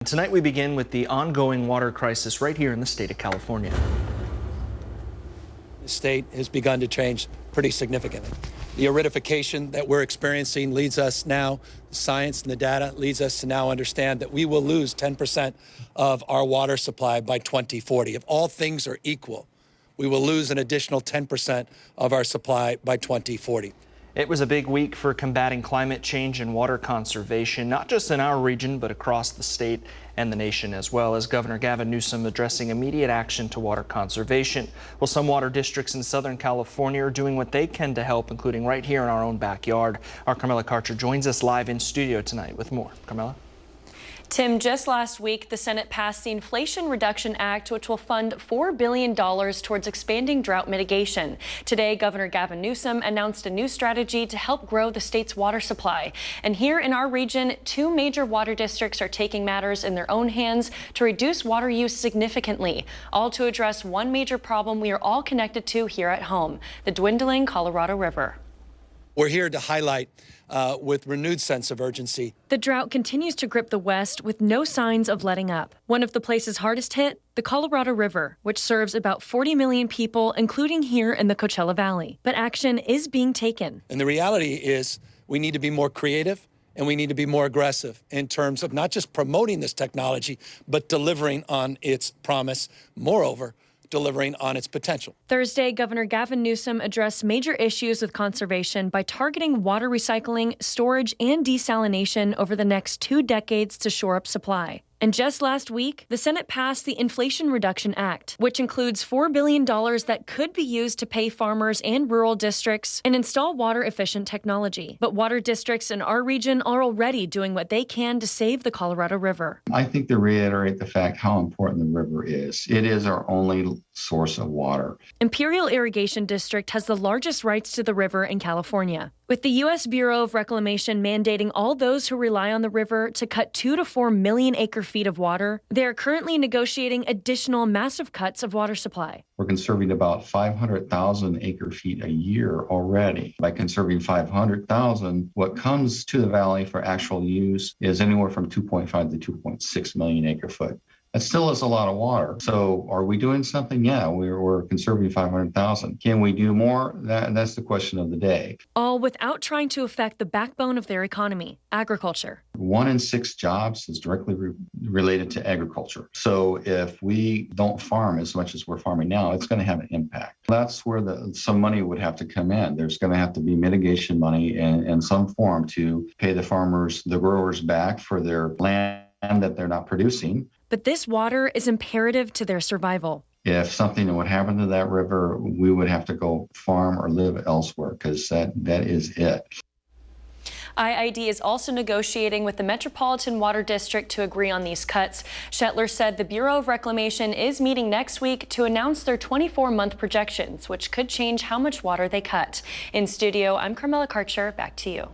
Tonight we begin with the ongoing water crisis right here in the state of California. The state has begun to change pretty significantly. The aridification that we're experiencing leads us now, the science and the data leads us to now understand that we will lose 10% of our water supply by 2040. If all things are equal, we will lose an additional 10% of our supply by 2040. It was a big week for combating climate change and water conservation, not just in our region, but across the state and the nation as well, as Governor Gavin Newsom addressing immediate action to water conservation. Well, some water districts in Southern California are doing what they can to help, including right here in our own backyard. Our Carmela Karcher joins us live in studio tonight with more. Carmela? Tim, just last week, the Senate passed the Inflation Reduction Act, which will fund $4 billion towards expanding drought mitigation. Today, Governor Gavin Newsom announced a new strategy to help grow the state's water supply. And here in our region, two major water districts are taking matters in their own hands to reduce water use significantly, all to address one major problem we are all connected to here at home, the dwindling Colorado River. We're here to highlight with renewed sense of urgency. The drought continues to grip the West with no signs of letting up. One of the places hardest hit, the Colorado River, which serves about 40 million people, including here in the Coachella Valley. But action is being taken. And the reality is we need to be more creative and we need to be more aggressive in terms of not just promoting this technology, but delivering on its promise. Moreover, delivering on its potential. Thursday, Governor Gavin Newsom addressed major issues with conservation by targeting water recycling, storage, and desalination over the next 2 decades to shore up supply. And just last week, the Senate passed the Inflation Reduction Act, which includes $4 billion that could be used to pay farmers and rural districts and install water-efficient technology. But water districts in our region are already doing what they can to save the Colorado River. I think to reiterate the fact how important the river is. It is our only source of water. Imperial Irrigation District has the largest rights to the river in California, with the U.S. Bureau of Reclamation mandating all those who rely on the river to cut 2 to 4 million acre-feet of water. They are currently negotiating additional massive cuts of water supply. We're conserving about 500,000 acre-feet a year already. By conserving 500,000, what comes to the valley for actual use is anywhere from 2.5 to 2.6 million acre-foot. That still is a lot of water. So are we doing something? Yeah, we're conserving 500,000. Can we do more? That's the question of the day. All without trying to affect the backbone of their economy, agriculture. 1 in 6 jobs is directly related to agriculture. So if we don't farm as much as we're farming now, it's going to have an impact. That's where some money would have to come in. There's going to have to be mitigation money in some form to pay the farmers, the growers back for their land that they're not producing. But this water is imperative to their survival. If something would happen to that river, we would have to go farm or live elsewhere because that is it. IID is also negotiating with the Metropolitan Water District to agree on these cuts. Shetler said the Bureau of Reclamation is meeting next week to announce their 24-month projections, which could change how much water they cut. In studio, I'm Carmela Karcher. Back to you.